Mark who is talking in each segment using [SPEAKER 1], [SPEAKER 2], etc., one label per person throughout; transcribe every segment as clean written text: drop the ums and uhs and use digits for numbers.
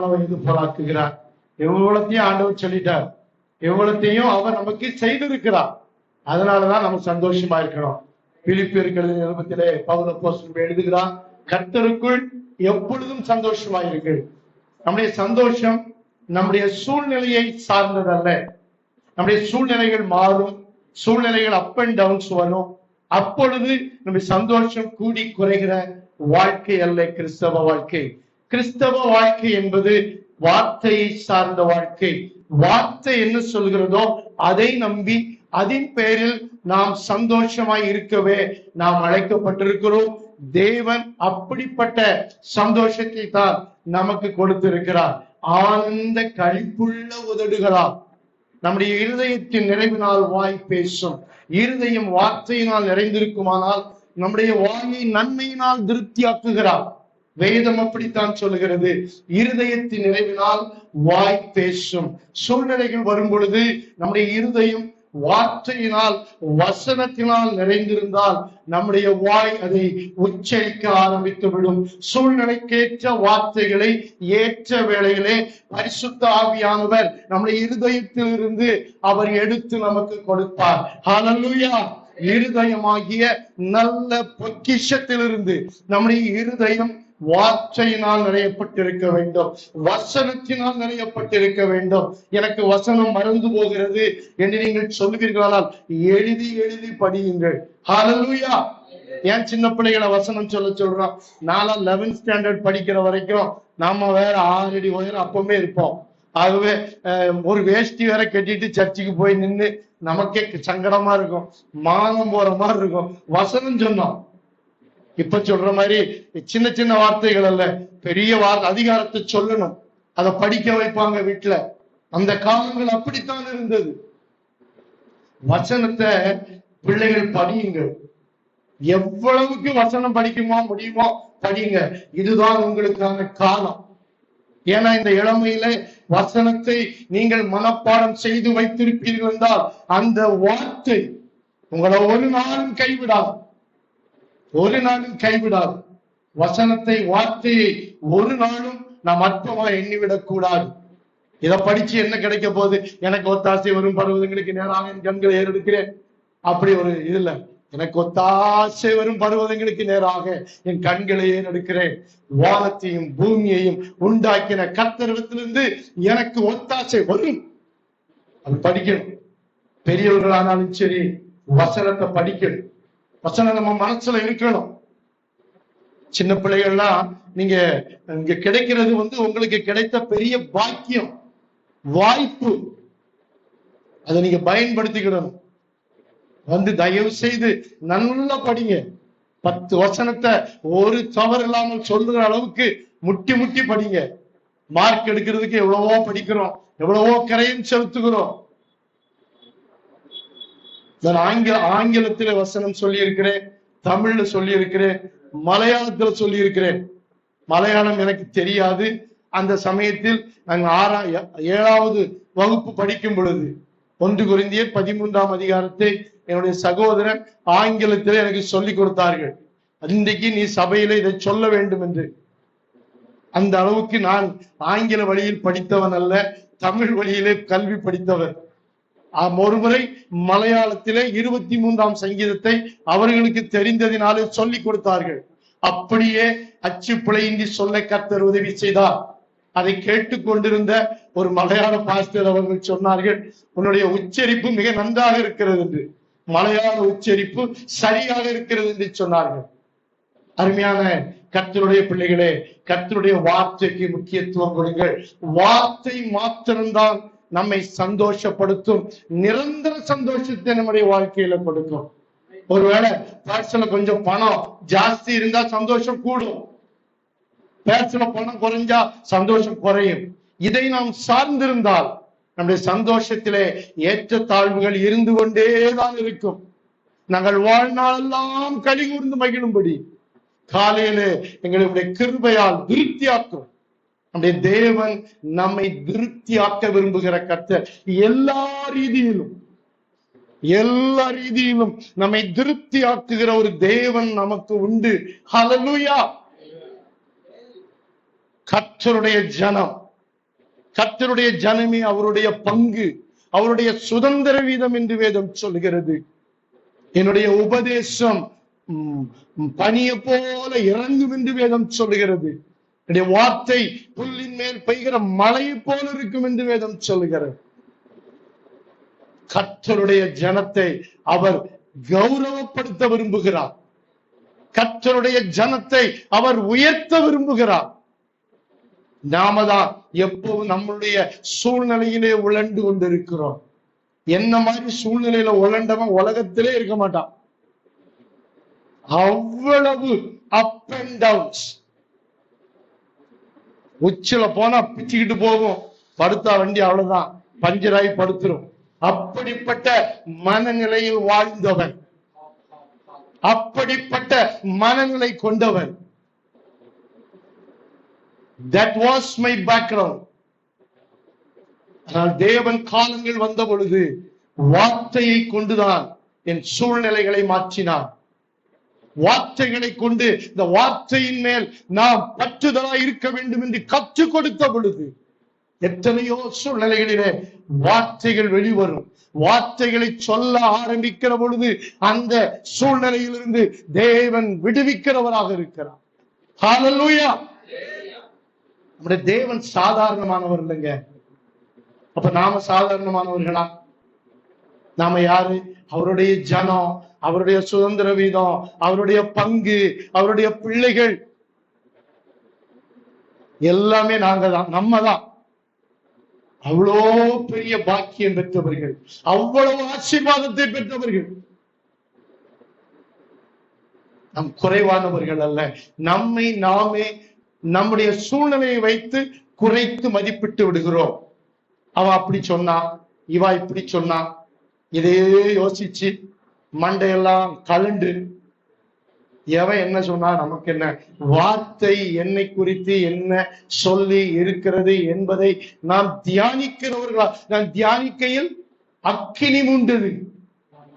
[SPEAKER 1] இது போலாக்குகிறார். எவ்வளத்தையும் ஆண்டவர் சொல்லிட்டார், எவ்வளத்தையும் அவர் நமக்கு செய்திருக்கிறார். அதனாலதான் நம்ம சந்தோஷமா இருக்கணும். பிலிப்பியர்கள் நிருபத்திலே பவுல் அப்போஸ்தலன் எழுதுகிறார், கர்த்தருக்குள் எப்பொழுதும் சந்தோஷமா இருக்கு. நம்முடைய சந்தோஷம் நம்முடைய சூழ்நிலையை சார்ந்ததல்ல. நம்முடைய சூழ்நிலைகள் மாறும், சூழ்நிலைகள் அப் அண்ட் டவுன்ஸ் வரும். அப்பொழுது நம்முடைய சந்தோஷம் கூடி குறைகிற வாழ்க்கை அல்ல கிறிஸ்தவ வாழ்க்கை. கிறிஸ்தவ வாழ்க்கை என்பது வார்த்தையை சார்ந்த வாழ்க்கை. வார்த்தை என்ன சொல்கிறதோ அதை நம்பி அதன் பேரில் நாம் சந்தோஷமாய் இருக்கவே நாம் அழைக்கப்பட்டிருக்கிறோம். தேவன் அப்படிப்பட்ட சந்தோஷத்தை தான் நமக்கு கொடுத்திருக்கிறார். ஆனந்த களிப்புள்ள உதடுகளால் நம்முடைய இருதயத்தின் நிறைவினால் வாய் பேசும். இருதயம் வார்த்தையினால் நிறைந்திருக்குமானால் நம்முடைய வாயை நன்மையினால் திருப்தியாக்குகிறார். வேதம் அப்படித்தான் சொல்லுகிறது, இருதயத்தின் நிறைவினால் வாய் பேசும். சூழ்நிலைகள் வரும் பொழுது நம்முடைய இருதயம் வார்த்தையினால் வசனத்தினால் நிறைந்திருந்தால் நம்முடைய வாய் அதை உச்சரிக்க ஆரம்பித்து விடும். சூழ்நிலைக்கேற்ற வார்த்தைகளை ஏற்ற வேளையிலே பரிசுத்த ஆவியானவர் நம்முடைய இருதயத்தில் இருந்து அவர் எடுத்து நமக்கு கொடுப்பார். ஹல்லேலூயா! இருதயமாகிய நல்ல பொக்கிஷத்திலிருந்து நம்முடைய இருதயம் வார்த்தையினால் நிறையப்பட்டிருக்க வேண்டும், வசனத்தினால் நிறையப்பட்டிருக்க வேண்டும். எனக்கு வசனம் மறந்து போகிறது என்று நீங்கள் சொல்வீர்களால் எழுதி எழுதி படியுங்கள். ஹல்லேலூயா! ஏன் சின்ன பிள்ளைகளை வசனம் சொல்றோம்? நாளா 11th ஸ்டாண்டர்ட் படிக்கிற வரைக்கும் நாம வேற 6 அடி உயரம் அப்பவுமே இருப்போம். ஆகவே ஒரு வேஷ்டி வேற கட்டிட்டு சர்ச்சுக்கு போய் நின்று நமக்கே சங்கடமா இருக்கும், மானம் போற மாதிரி இருக்கும். வசனம் சொன்னோம். இப்ப சொல்ற மாதிரி சின்ன சின்ன வார்த்தைகள் அல்ல, பெரிய அதிகாரத்தை சொல்லணும், அதை படிக்க வைப்பாங்க வீட்டுல. அந்த காலங்கள் அப்படித்தான் இருந்தது. வசனத்தை பிள்ளைகள் படியுங்கள். எவ்வளவுக்கு வசனம் படிக்குமோ முடியுமோ படிங்க. இதுதான் உங்களுக்கான காலம். ஏன்னா இந்த இளமையில வசனத்தை நீங்கள் மனப்பாடம் செய்து வைத்திருப்பீர்கள் என்றால் அந்த வார்த்தை உங்களை ஒரு நாளும் கைவிடாது, ஒரு நாளும் கைவிடாது. வசனத்தை, வார்த்தையை ஒரு நாளும் நாம் அற்பமா எண்ணிவிடக் கூடாது. இதை படிச்சு என்ன கிடைக்க போகுது? எனக்கு ஒத்தாசை வரும் பருவதங்களுக்கு நேராக என் கண்களை ஏறெடுக்கிறேன், அப்படி ஒரு இதுல எனக்கு ஒத்தாசை வரும் பருவதங்களுக்கு நேராக என் கண்களை ஏறெடுக்கிறேன். வானத்தையும் பூமியையும் உண்டாக்கின கர்த்தரிடத்திலிருந்து எனக்கு ஒத்தாசை வரும். அது படிக்கணும். பெரியவர்களானாலும் சரி வசனத்தை படிக்கணும். வசனம் நம்ம மனசுல இருக்கணும். சின்ன பிள்ளைகள்லாம் நீங்க இங்க கிடைக்கிறது உங்களுக்கு கிடைத்த பெரிய பாக்கியம், வாய்ப்பு. அதை நீங்க பயன்படுத்திக்கிடணும். தயவு செய்து நல்லா படிங்க. 10 வசனத்தை ஒரு தவறு இல்லாமல் சொல்ற அளவுக்கு முட்டி முட்டி படிங்க. மார்க் எடுக்கிறதுக்கு எவ்வளவோ படிக்கிறோம், எவ்வளவோ கரையும் செலுத்துகிறோம். நான் ஆங்கிலத்தில வசனம் சொல்லி இருக்கிறேன், தமிழ்ல சொல்லி இருக்கிறேன், மலையாளத்துல சொல்லி இருக்கிறேன். மலையாளம் எனக்கு தெரியாது. அந்த சமயத்தில் நாங்கள் 7வது வகுப்பு படிக்கும் பொழுது 1 கொரிந்தியர் 13ஆம் அதிகாரத்தை என்னுடைய சகோதரன் ஆங்கிலத்தில் எனக்கு சொல்லிக் கொடுத்தார்கள். இன்றைக்கு நீ சபையில இதை சொல்ல வேண்டும் என்று. அந்த அளவுக்கு நான் ஆங்கில வழியில் படித்தவன் அல்ல, தமிழ் வழியிலே கல்வி படித்தவர். ஒருமுறை மலையாளத்திலே 23ஆம் சங்கீதத்தை அவர்களுக்கு தெரிந்ததினாலே சொல்லிக் கொடுத்தார்கள். அப்படியே அச்சு பிழையின்றி சொல்ல கர்த்தர் உதவி செய்தார். அதை கேட்டுக்கொண்டிருந்த ஒரு மலையாள பாஸ்டர் அவர்கள் சொன்னார்கள், உன்னுடைய உச்சரிப்பு மிக நன்றாக இருக்கிறது என்று, மலையாள உச்சரிப்பு சரியாக இருக்கிறது என்று சொன்னார்கள். அருமையான கர்த்தருடைய பிள்ளைகளே, கர்த்தருடைய வார்த்தைக்கு முக்கியத்துவம் கொடுங்கள். வார்த்தை மாத்திரம்தான் நம்மை சந்தோஷப்படுத்தும், நிரந்தர சந்தோஷத்தை நம்முடைய வாழ்க்கையில கொடுக்கும். ஒருவேளை பேர்ஸ்ல கொஞ்சம் பணம் ஜாஸ்தி இருந்தா சந்தோஷம் கூடும், பேர்ஸ்ல பணம் குறைஞ்சா சந்தோஷம் குறையும். இதை நாம் சார்ந்திருந்தால் நம்முடைய சந்தோஷத்திலே ஏற்ற தாழ்வுகள் இருந்து கொண்டேதான் இருக்கும். நாங்கள் வாழ்நாளெல்லாம் களி கூர்ந்து மகிழும்படி காலையிலே எங்களுடைய கிருபையால் திருப்தியாக்கும். நம்முடைய தேவன் நம்மை திருப்தியாக்க விரும்புகிற கர்த்தர். எல்லா ரீதியிலும் நம்மை திருப்தியாக்குகிற ஒரு தேவன் நமக்கு உண்டு. ஹல்லேலூயா! கர்த்தருடைய ஜனம் கர்த்தருடைய ஜனமே அவருடைய பங்கு, அவருடைய சுதந்திர வீதம் என்று வேதம் சொல்கிறது. என்னுடைய உபதேசம் பனியை போல இறங்கும் என்று வேதம் சொல்லுகிறது. என்னுடைய வார்த்தை புல்லின் மேல் பெய்கிற மழையை போல இருக்கும் என்று வேதம் சொல்லுகிறது. கர்த்தருடைய ஜனத்தை அவர் கௌரவப்படுத்த விரும்புகிறார். கர்த்தருடைய ஜனத்தை அவர் உயர்த்த விரும்புகிறார். நாம தான் எப்பவும் நம்மளுடைய சூழ்நிலையிலே உழண்டு கொண்டிருக்கிறோம். என்ன மாதிரி சூழ்நிலையில உழண்டவன் உலகத்திலே இருக்க மாட்டான். அவ்வளவு அப் அண்ட் டவுன்ஸ். உச்சில போனா பிச்சுக்கிட்டு போகும், படுத்தா வண்டி அவ்வளவுதான் பஞ்சராய் படுத்துரும். அப்படிப்பட்ட மனநிலையில் வாழ்ந்தவன், அப்படிப்பட்ட மனநிலை கொண்டவன். That was my background. ஆனால் தேவன் காலங்கள் வந்த பொழுது வார்த்தையை கொண்டுதான் என் சூழ்நிலைகளை மாற்றினார். வார்த்தைகளை கொண்டு இந்த வார்த்தையின் மேல் நாம் பற்றுதலாய் இருக்க வேண்டும் என்று கற்றுக் கொடுத்த பொழுது எத்தனையோ சூழ்நிலைகளிலே வார்த்தைகள் வெளிவரும். வார்த்தைகளை சொல்ல ஆரம்பிக்கிற பொழுது அந்த சூழ்நிலையிலிருந்து தேவன் விடுவிக்கிறவராக இருக்கிறார். ஹல்லேலூயா. நம்முடைய தேவன் சாதாரணமானவர் இல்லைங்க. அப்ப நாம சாதாரணமானவர்களா? நாம யாரு? அவருடைய ஜனம், அவருடைய சுதந்திர வீதம், அவருடைய பங்கு, அவருடைய பிள்ளைகள் எல்லாமே நாங்க தான், நம்ம தான். அவ்வளோ பெரிய பாக்கியம் பெற்றவர்கள், அவ்வளவு ஆசீர்வாதத்தை பெற்றவர்கள். நம் குறைவானவர்கள் அல்ல. நம்மை நாமே நம்முடைய சூழ்நிலையை வைத்து குறைத்து மதிப்பிட்டு விடுகிறோம். அவன் அப்படி சொன்னா, இவா இப்படி சொன்னா, இதையே யோசிச்சு மண்டையெல்லாம் கலண்டு எவன் என்ன சொன்னா நமக்கு என்ன? வார்த்தை என்னை குறித்து என்ன சொல்லி இருக்கிறது என்பதை நாம் தியானிக்கிறவர்களா? நான் தியானிக்கையில் அக்கினி உண்டது.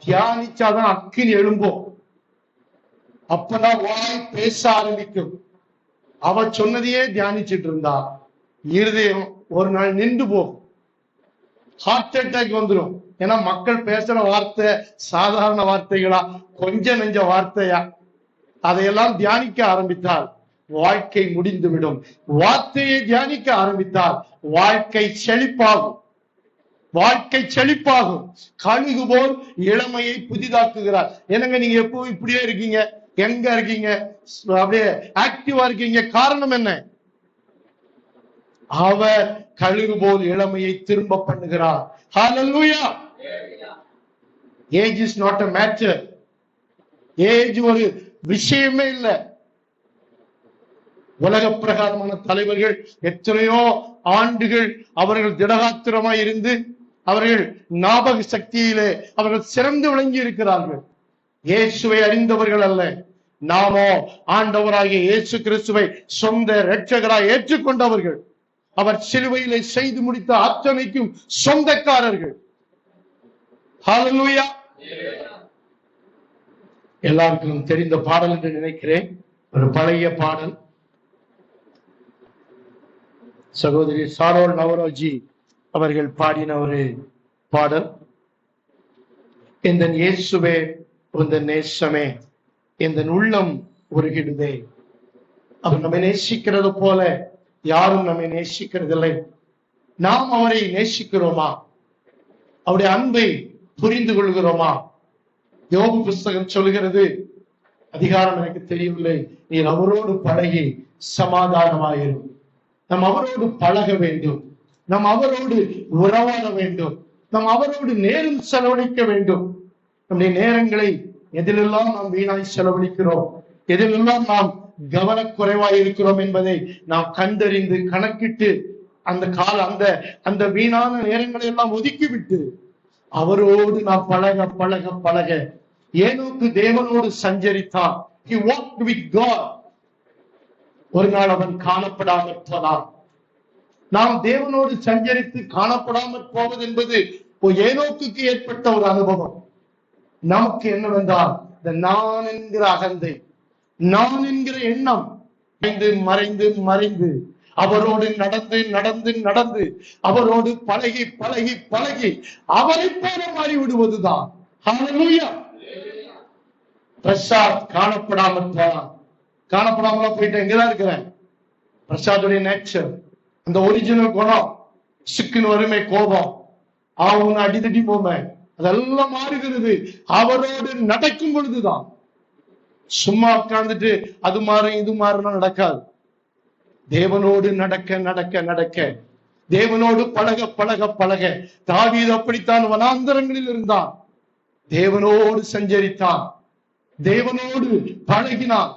[SPEAKER 1] தியானிச்சாதான் அக்கினி எழும்போம். அப்பதான் வாய் பேச ஆரம்பிக்கும். அவ சொன்னதையே தியானிச்சுட்டு இருந்தா இருதயம் ஒரு நாள் நின்று போகும். ஹார்ட் அட்டாக் வந்துடும். ஏன்னா மக்கள் பேசுற வார்த்தை சாதாரண வார்த்தைகளா, கொஞ்ச நெஞ்ச வார்த்தையா? அதையெல்லாம் தியானிக்க ஆரம்பித்தால் வாழ்க்கை முடிந்துவிடும். வார்த்தையை தியானிக்க ஆரம்பித்தால் வாழ்க்கை செழிப்பாகும். வாழ்க்கை செழிப்பாகும். கழுகு போல் இளமையை புதிதாக்குகிறார். என்னங்க நீங்க எப்பவும் இப்படியே இருக்கீங்க, எங்க இருக்கீங்க, அப்படியே ஆக்டிவா இருக்கீங்க, காரணம் என்ன? அவர் கழுகு போல் இளமையை திரும்ப பண்ணுகிறார். Hallelujah. Age is not a matter. Age ஒரு விஷயமே இல்ல. உலக பிரகாரமான தலைவர்கள் எத்தனையோ ஆண்டுகள் அவர்கள் திடகாத்திரமாய் இருந்து அவர்கள் ஞாபக சக்தியிலே அவர்கள் சிறந்து விளங்கி இருக்கிறார்கள். இயேசுவை அறிந்தவர்கள் அல்ல. நாமோ ஆண்டவராகிய இயேசு கிறிஸ்துவை சொந்த இரட்சகராய் ஏற்றுக்கொண்டவர்கள். அவர் சிலுவையிலே செய்து முடித்த அத்தனைக்கும் சொந்தக்காரர்கள். ஹல்லேலூயா. எல்லாருக்கும் தெரிந்த பாடல் என்று நினைக்கிறேன். ஒரு பழைய பாடல். சகோதரி சாரோல் நவரோஜி அவர்கள் பாடின ஒரு பாடல். இந்த இயேசுவே உந்த நேசமே இந்த உள்ளம் உருகிடுதே. அவர் நம்மை நேசிக்கிறது போல யாரும் நம்மை நேசிக்கிறதில்லை. நாம் அவரை நேசிக்கிறோமா? அவருடைய அன்பை புரிந்து கொள்கிறோமா? யோபு புஸ்தகம் சொல்கிறது, அதிகாரம் எனக்கு தெரியவில்லை, நீர் அவரோடு பழகி சமாதானமாயிரும். நாம் அவரோடு பழக வேண்டும், நாம் அவரோடு உறவாட வேண்டும், நாம் அவரோடு நேரம் செலவழிக்க வேண்டும். நம்முடைய நேரங்களை எதிலெல்லாம் நாம் வீணாய் செலவழிக்கிறோம், எதிலெல்லாம் நாம் கவனக்குறைவாய் இருக்கிறோம் என்பதை நாம் கண்டறிந்து கணக்கிட்டு அந்த வீணான நேரங்களை எல்லாம் ஒதுக்கிவிட்டு அவரோடு நாம் பழக பழக பழக. ஏனோக்கு தேவனோடு சஞ்சரித்தான். He walked with God. ஒரு நாள் அவன் காணப்படாமல் போனான். நாம் தேவனோடு சஞ்சரித்து காணப்படாமல் போவது என்பது ஏனோக்குக்கு ஏற்பட்ட ஒரு அனுபவம். நமக்கு என்னவென்றால் இந்த நான் என்கிற அகந்தை, நான் என்கிற எண்ணம் மறைந்து மறைந்து மறைந்து அவரோடு நடந்து நடந்து நடந்து அவரோடு பழகி பழகி பழகி அவரை போல மாறி விடுவதுதான். ஹல்லேலூயா. பிரசாத் காணப்படாமலா போயிட்டு எங்கதான் இருக்கிறேன். பிரசாதுடைய நேச்சர், அந்த ஒரிஜினல் குணம், சிக்குன்னு வருமே கோபம், அவங்க அடித்தடி போமே, அதெல்லாம் மாறுகிறது அவரோடு நடக்கும் பொழுதுதான். சும்மா உட்கார்ந்துட்டு அது மாறும் இது மாறும் நடக்காது. தேவனோடு நடக்க நடக்க நடக்க, தேவனோடு பழக பழக பழக. தாவீது அப்படித்தான் வனாந்தரங்களில் இருந்தான், தேவனோடு சஞ்சரித்தான், தேவனோடு பழகினான்,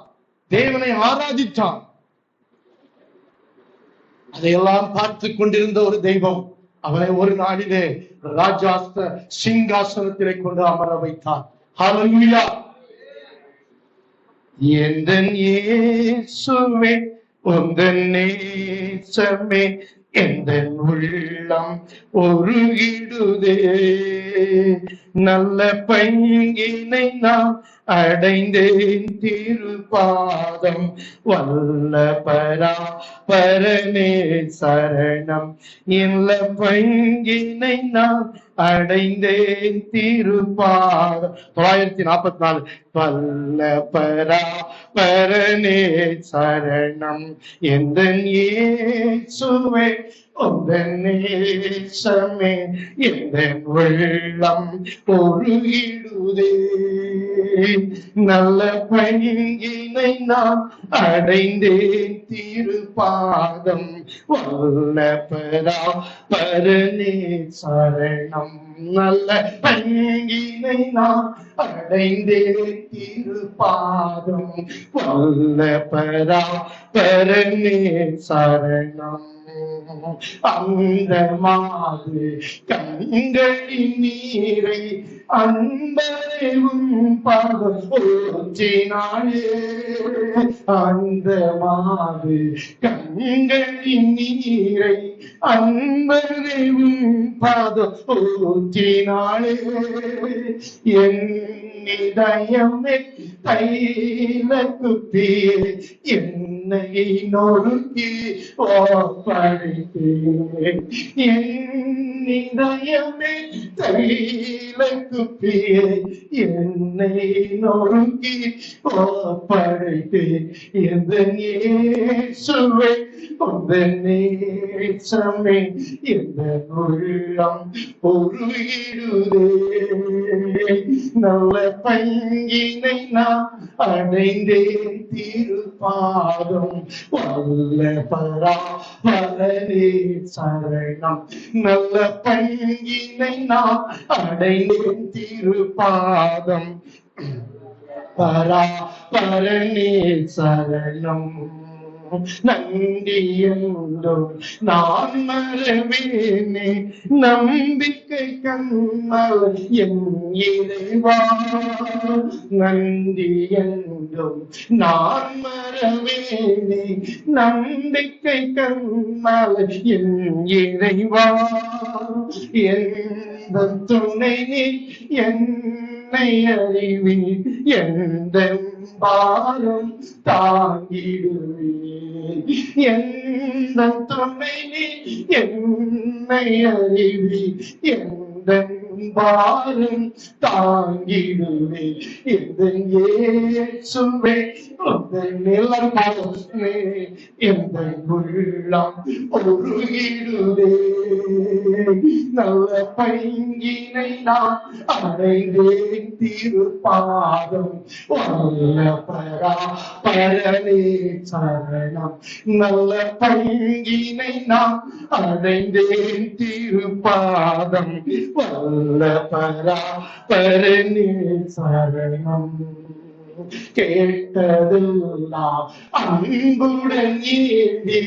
[SPEAKER 1] தேவனை ஆராதித்தான். அதையெல்லாம் பார்த்து கொண்டிருந்த ஒரு தெய்வம் அவனை ஒரு நாளிலே ராஜாஸ்த சிங்காசனத்திலே கொண்டு அமர வைத்தான். ஹல்லேலூயா. எந்தன் இயேசுவே உந்தன் நேசமே எந்தன் உள்ளம் உருகிடுதே, நல்ல பங்கினை நான் அடைந்தேன் திருப்பாதம், வல்ல பராபரனே சரணம், நல்ல பங்கினை நான் அடைந்தேன் திருப்பாதம். 944. வல்ல பராபரனே சரணம், எந்தன் இயேசுவே உந்தன் நேசமே எந்தன் உள்ளம் உருகிடுதே, நல்ல பங்கினை நான் அடைந்தேன் திருப்பாதம், வல்ல பராபரனே சரணம், நல்ல பங்கினை நான் அடைந்தேன் திருப்பாதம், வல்ல பராபரனே சரணம். அந்த மாது கண்களின் நீரை அன்பரைவும் பகோச்சினாளே, அந்த மாது கண்களின் நீரை அன்பரைவும் பகோச்சினாளே, என் இதயமே தைல குத்தியே என்னை நொறுக்கி ஓப்படைத்தேன், என் இதயமே தைல குத்தியே என்னை நொறுக்கி ஓப்படைத்தேன், எந்தன் இயேசுவே உந்தன் நேசமே எந்தன் உள்ளம் உருகிடுதே, நல்ல பங்கினை நான் அடைந்தேன் திருப்பாதம், வல்ல பராபரனே சரணம், நல்ல பங்கினை நான் அடைந்தேன் திருப்பாதம், பராபரனே சரணம். நன்றி என்றும் நான் மறவேனே, நம்பிக்கை கண்ணல் என் இறைவா, நன்றி என்றும் நான் மறவேனே, நம்பிக்கை கண்ணல் என் இறைவா, எந்த துணை நீ என்னை அறிவி, எந்த பாரம் தாங்கிடுவே, எந்த துணை நீ என்னை அறிவி, எந்த பாரம் தாங்கிடுவே, எந்தன் இயேசுவே உந்தன் நிலமானே எந்தன் உள்ளம் உருகிடுவே, நல்ல பங்கினை நான் அடைந்தேன் திருப்பாதம், வல்ல பராபரனே சரணம், நல்ல பங்கினை நான் அடைந்தேன் திருப்பாதம், வல்ல பராபரனே சரணம். கேட்டதெல்லாம் அன்புடன் ஏந்தி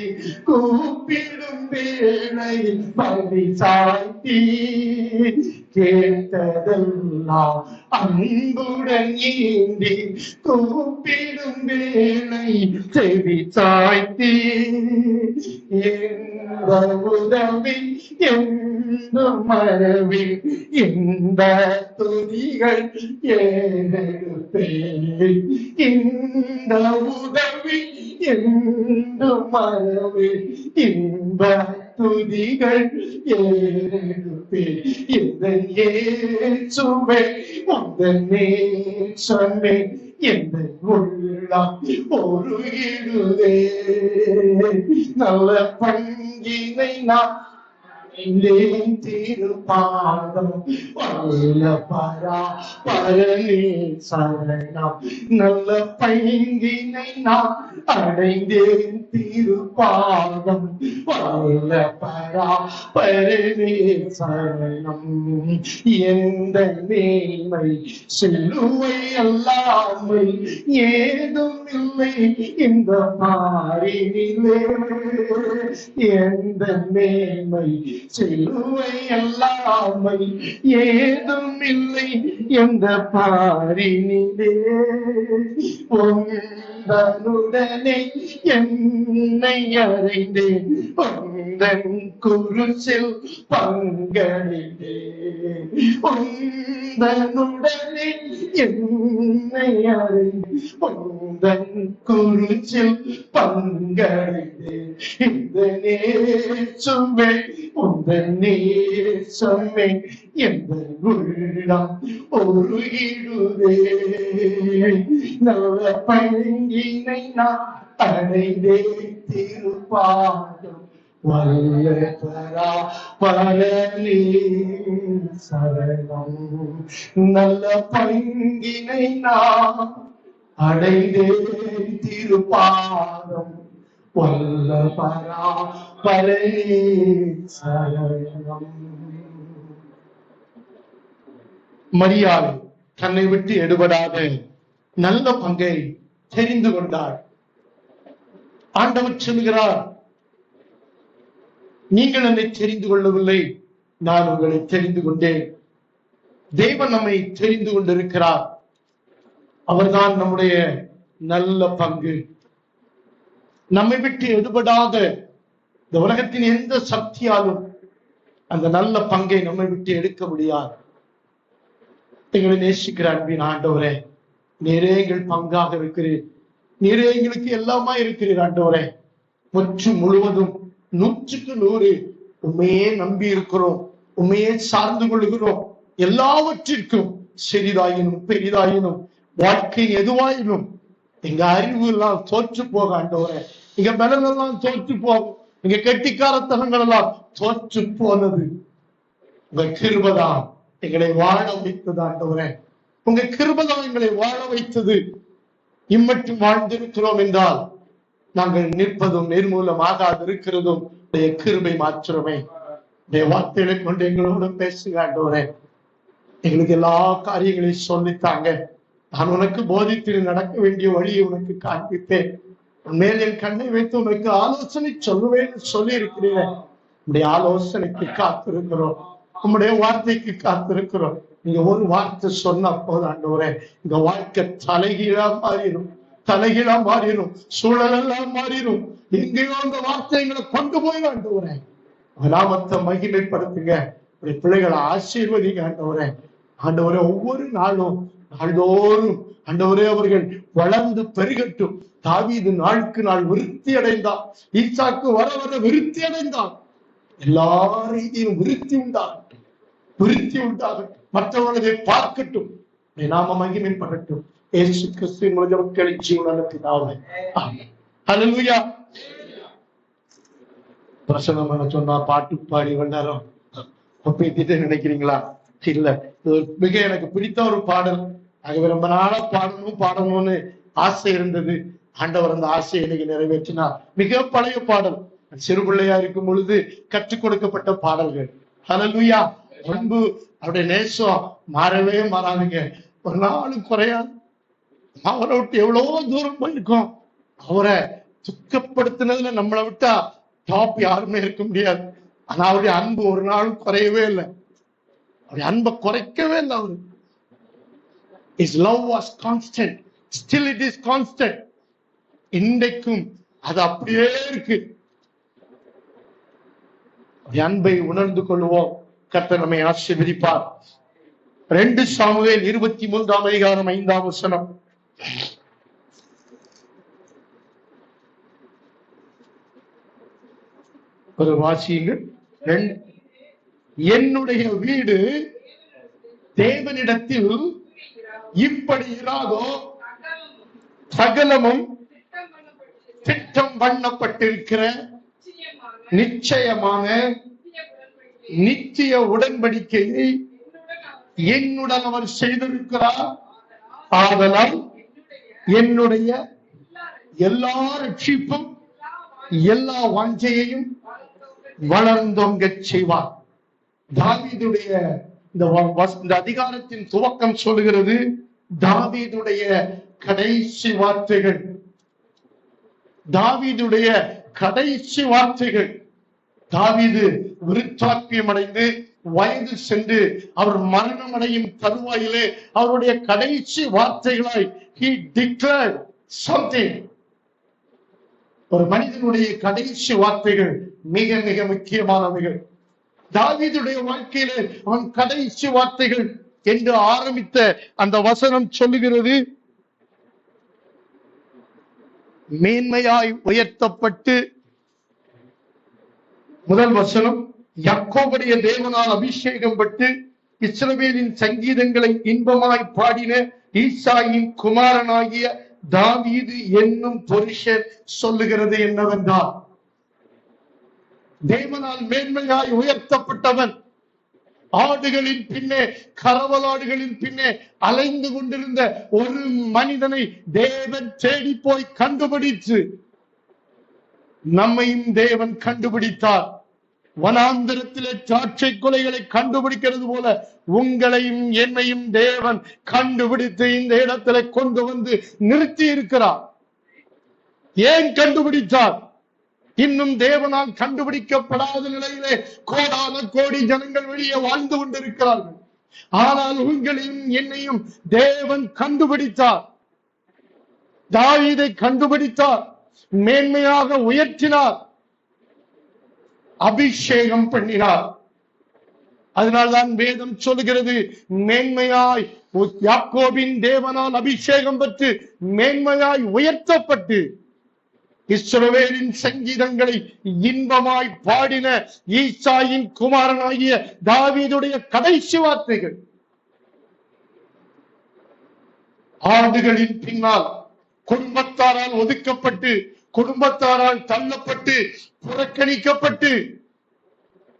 [SPEAKER 1] கூப்பிடும் வேளையில் பதி சாய்த்தி, கேட்டதெல்லாம் அன்புடன் ஏந்தி கூப்பிடும் வேளை செவி சாய்த்தி, எந்த உதவி எந்த மரவில் எந்த துணிகள் ஏறெடுப்பேன், இந்த உதவி என்று மரவே இன்ப துதிகள் ஏழுவே எந்தன் இயேசுவே உந்தன் நேசமே எந்த உள்ளம் ஒரு இடுதே நல்ல பங்கினை நான் திருப்பாதம் வல்ல பரா பரணி சரணம் நல்ல பைங்கினை நான் அடைந்தேன் திருப்பாதம் வல்ல பரா பரணி சரணம் எந்த மேன்மை சிலுவை அல்லாமல் ஏதும் இல்லை இந்த மாறினிலே எந்த மேன்மை சிலுவை அல்லாமல் ஏதும் இல்லை எந்த பாரினிலே உந்தனுடனே என்னை அறைந்தேன் உந்தன் குருசில் பங்களித்தேன் உந்தனுடனே என்னை அறைந்தேன் உந்தன் குருசில் பங்களித்தேன் இந்த நேசுவே உந்தன் நேசமே எந்த உள்ளம் ஒரு இடுதே நல்ல பங்கினை நான் அடைந்தே திருப்பாதம் வல்ல பரா பரணி சரணம் நல்ல பங்கினை நான் அடைந்தே திருப்பாதம் வல்ல பரா பரணி சரணம். மரியாள் தன்னை விட்டு எடுபடாத நல்ல பங்கை தெரிந்து கொண்டார். ஆண்டவர் சொல்கிறார், நீங்கள் என்னை தெரிந்து கொள்ளவில்லை, நான் உங்களை தெரிந்து கொண்டேன். தேவன் நம்மை தெரிந்து கொண்டிருக்கிறார். அவர்தான் நம்முடைய நல்ல பங்கு. நம்மை விட்டு எடுபடாத இந்த உலகத்தின் எந்த சக்தியாலும் அந்த நல்ல பங்கை நம்மை விட்டு எடுக்க முடியாது. எங்களை நேசிக்கிற அன்பின் ஆண்டவரே, நீரே எங்கள் பங்காக இருக்கிறீர். நீரே எங்களுக்கு எல்லாமா இருக்கிறீர் ஆண்டவரே. முற்று முழுவதும் 100% உண்மையே நம்பி இருக்கிறோம், உண்மையே சார்ந்து கொள்கிறோம். எல்லாவற்றிற்கும் சிறிதாயினும் பெரிதாயினும் வாழ்க்கை எதுவாயினும் எங்க அறிவு எல்லாம் தோற்று போக ஆண்டவரே, எங்க பலம் எல்லாம் தோற்று போகும், எங்க கெட்டிக்காரத்தனங்கள் எல்லாம் தோற்று போனது. உங்க கிருபைதான் எங்களை வாழ வைத்தது ஆண்டவரே. உங்க கிருபைதான் எங்களை வாழ வைத்தது. இம்மட்டும் வாழ்ந்திருக்கிறோம் என்றால் நாங்கள் நிற்பதும் நிர்மூலமாகாது இருக்கிறதும் கிருபை மாத்திரமே. வார்த்தைகளை கொண்டு எங்களோட பேசுங்க ஆண்டவரே. எங்களுக்கு எல்லா காரியங்களையும் சொல்லித்தாங்க. நான் உனக்கு போதித்து நடக்க வேண்டிய வழியை உனக்கு காண்பிப்பேன். மேல் என் கண்ணை வைத்து உனக்கு ஆலோசனை சொல்லுவேன் சொல்லி இருக்கிறீர்கள். உங்களுடைய ஆலோசனைக்கு காத்திருக்கிறோம், உங்களுடைய வார்த்தைக்கு காத்திருக்கிறோம். நீங்க ஒரு வார்த்தை சொன்ன போது ஆண்டவரே இந்த வாழ்க்கை தலைகீழா மாறிடும், தலைகீழா மாறிடும், சூழலெல்லாம் மாறிடும். எங்கேயோ அந்த வார்த்தைகளை கொண்டு போய் ஆண்டவரே நாமத்தை மகிமைப்படுத்துங்க. பிள்ளைகளை ஆசீர்வதிங்க ஆண்டவரே. ஆண்டவரே ஒவ்வொரு நாளும் நாள்தோறும் ஆண்டவரே அவர்கள் வளர்ந்து பெருகட்டும். தாவீது நாளுக்கு நாள் விருத்தி அடைந்தான், ஈசாக்கு வர வர விருத்தி அடைந்தான். எல்லா ரீதியிலும் விருத்தி உண்டாகட்டும், விருத்தி உண்டாகட்டும். மற்றவர்களை பார்க்கட்டும், நாம மகிமைப்படட்டும். இயேசு கிறிஸ்துவின் மூலம் ஜீவனான பிதாவே ஆமென். ஹல்லேலூயா. பிரசங்கமான சொன்னா பாட்டு பாடி வந்தாரம் ஒப்பிட்டு நினைக்கிறீங்களா? இல்ல, இது மிக எனக்கு பிடித்த ஒரு பாடல். ஆகவே ரொம்ப நாளா பாடணும்னு ஆசை இருந்தது. ஆண்டவர் அந்த ஆசையை இன்னைக்கு நிறைவேற்றினார். மிக பழைய பாடல், சிறு பிள்ளையா இருக்கும் பொழுது கற்றுக் கொடுக்கப்பட்ட பாடல்கள். ஹல்லேலூயா. அன்பு, அவருடைய நேசம் மாறவே மாறாதுங்க, ஒரு நாளும் குறையாது. அவரை விட்டு எவ்வளவோ தூரம் போயிருக்கோம். அவரை துக்கப்படுத்தினதுல நம்மளை விட்டா டாப் யாருமே இருக்க முடியாது. ஆனா அவருடைய அன்பு ஒரு நாளும் குறையவே இல்லை, அவருடைய அன்பை குறைக்கவே இல்லை. அவரு His love was constant, still it is constant. இன்றைக்கும் அது அப்படியே இருக்கு. அன்பை உணர்ந்து கொள்வோம். கர்த்தர் நம்மை ஆசீர்வதிப்பார். 2 சாமுவேல் 23 அதிகாரம் 5 வசனம். ஒரு வாசியுங்கள். என்னுடைய வீடு தேவனிடத்தில் இப்படி இராதோ, சகலமும் திட்டம் பண்ணப்பட்டிருக்கிற நிச்சயமான நித்திய உடன்படிக்கையை என்னுடன் அவர் செய்திருக்கிறார். ஆதலால் என்னுடைய எல்லா ரட்சிப்பும் எல்லா வாஞ்சையையும் வளர்ந்தோங்க செய்வார். தாவீதுடைய இந்த அதிகாரத்தின் துவக்கம் சொல்லுகிறது தாவீதுடைய கடைசி வார்த்தைகள். தாவீதுடைய கடைசி வார்த்தைகள். தாவீது விருத்தாப்பியம் அடைந்து வயது சென்று அவர் மரணம் அடையும் தருவாயிலே அவருடைய கடைசி வார்த்தைகளாய் he declared something. ஒரு மனிதனுடைய கடைசி வார்த்தைகள் மிக மிக முக்கியமானவைகள். தாவீதுடைய வாழ்க்கையிலே அவன் கடைசி வார்த்தைகள் என்று ஆரம்பித்த அந்த வசனம் சொல்லுகிறது, மேன்மையாய் உயர்த்தப்பட்டு, முதல் வசனம், யாக்கோபுடைய தேவனால் அபிஷேகம் பட்டு இஸ்ரவேலின் சங்கீதங்களை இன்பமாய் பாடின ஈசாயின் குமாரனாகிய தாவீது என்னும் புருஷன் சொல்லுகிறது என்னவென்றால், தேவனால் மேன்மையாய் உயர்த்தப்பட்டவன் ஆடுகளின் பின்னே, கரவலாடுகளின் பின்னே அலைந்து கொண்டிருந்த ஒரு மனிதனை தேவன் தேடி போய் கண்டுபிடித்து, நம்மையும் தேவன் கண்டுபிடித்தார். வனாந்திரத்திலே திராட்சை கொலைகளை கண்டுபிடிக்கிறது போல உங்களையும் என்னையும் தேவன் கண்டுபிடித்து இந்த இடத்துல கொண்டு வந்து நிறுத்தி இருக்கிறார். ஏன் கண்டுபிடித்தார்? இன்னும் தேவனால் கண்டுபிடிக்கப்படாத நிலையிலே கோடான கோடி ஜனங்கள் வெளியே வாழ்ந்து கொண்டிருக்கிறார்கள். ஆனால் உங்களையும் என்னையும் தேவன் கண்டுபிடித்தார். தாவீதை கண்டுபிடித்தார், மேன்மையாக உயர்த்தினார், அபிஷேகம் பண்ணினார். அதனால்தான் வேதம் சொல்லுகிறது, மேன்மையாய் யாக்கோபின் தேவனால் அபிஷேகம் பெற்று மேன்மையாய் உயர்த்தப்பட்டு இஸ்ரவேலின் சங்கீதங்களை இன்பமாய் பாடின ஈசாயின் குமாரனாகிய தாவீதுடைய கடைசி வார்த்தைகள். ஆண்டுகளின் பின்னால் குடும்பத்தாரால் ஒதுக்கப்பட்டு, குடும்பத்தாரால் தள்ளப்பட்டு, புறக்கணிக்கப்பட்டு,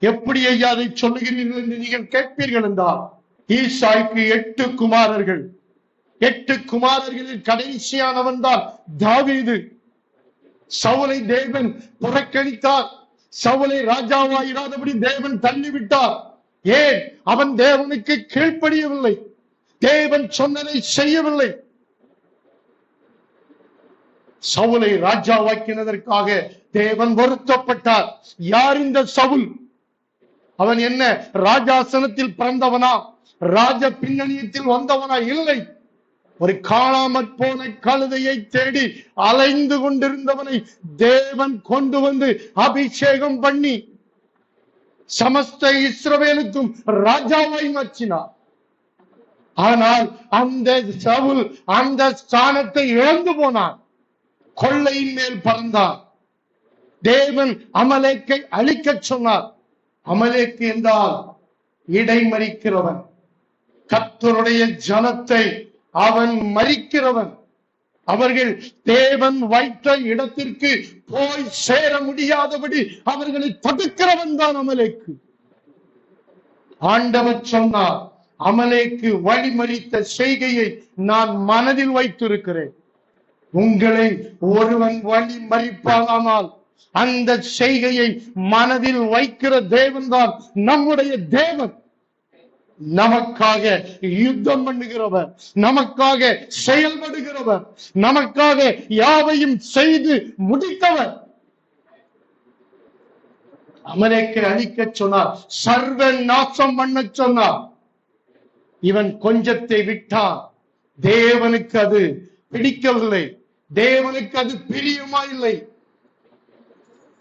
[SPEAKER 1] எப்படி ஐயா அதை சொல்லுகிறீர்கள் என்று நீங்கள் கேட்பீர்கள் என்றால், ஈசாய்க்கு 8 குமாரர்கள். 8 குமாரர்களில் கடைசியானவன் தான் தாவீது. சவுலை தேவன் புறக்கணித்தார். சவுலை ராஜாவாயிராதபடி தேவன் தள்ளிவிட்டார். ஏன்? அவன் தேவனுக்கு கீழ்ப்படியவில்லை, தேவன் சொன்னதை செய்யவில்லை. சவுலை ராஜாவாக்கினதற்காக தேவன் வருத்தப்பட்டார். யார் இந்த சவுல்? அவன் என்ன ராஜாசனத்தில் பிறந்தவனா? ராஜ பின்னணியத்தில் வந்தவனா? இல்லை. ஒரு காணாமற் போன கழுதையை தேடி அலைந்து கொண்டிருந்தவனை தேவன் கொண்டு வந்து அபிஷேகம் பண்ணி சமஸ்த இஸ்ரவேலுக்கும் ராஜாவாய் மாற்றினார். ஆனால் அந்த சவுல் அந்த ஸ்தானத்தை இழந்து போனான். கொள்ளையின் மேல் பறந்தான். தேவன் அமலேக்கை அழிக்க சொன்னார். அமலேக்கு என்றால் இடைமறிக்கிறவன், கர்த்தருடைய ஜனத்தை அவன் மறிக்கிறவன். அவர்கள் தேவன் வைத்த இடத்திற்கு போய் சேர முடியாதபடி அவர்களை தடுக்கிறவன் தான் அமலேக்கு. ஆண்டவர் சொன்னார், அமலேக்கு வழிமறித்த செய்கையை நான் மனதில் வைத்திருக்கிறேன். உங்களை ஒருவன் வழி மறிப்பானால் அந்த செய்கையை மனதில் வைக்கிற தேவன் தான் நம்முடைய தேவன். நமக்காக யுத்தம் பண்ணுகிறவர், நமக்காக செயல்படுகிறவர், நமக்காக யாவையும் செய்து முடித்தவர். அமலேக்கை அழிக்க சொன்னார், சர்வ நாசம் பண்ண சொன்னார். இவன் கொஞ்சத்தை விட்டான். தேவனுக்கு அது பிடிக்கவில்லை, தேவனுக்கு அது பிரியமா இல்லை.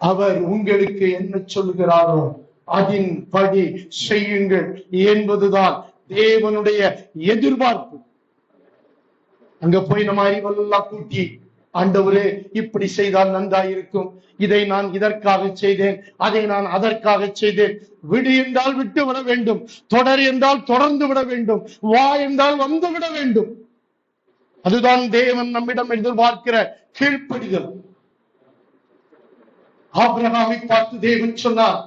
[SPEAKER 1] அவர் உங்களுக்கு என்ன சொல்கிறாரோ அதன்படி செய்யுங்கள் என்பதுதான் தேவனுடைய எதிர்பார்ப்பு. அங்க போய் நம்ம அறிவெல்லாம் கூட்டி, ஆண்டவரே இப்படி செய்தால் நன்றாயிருக்கும், இதை நான் இதற்காக செய்தேன், அதை நான் அதற்காக செய்தேன். விடு என்றால் விட்டு விட வேண்டும், தொடர் என்றால் தொடர்ந்து விட வேண்டும், வா என்றால் வந்து விட வேண்டும். அதுதான் தேவன் நம்மிடம் எதிர்பார்க்கிற கீழ்ப்படிதல். ஆபிரகாமை பார்த்து தேவன் சொன்னார்,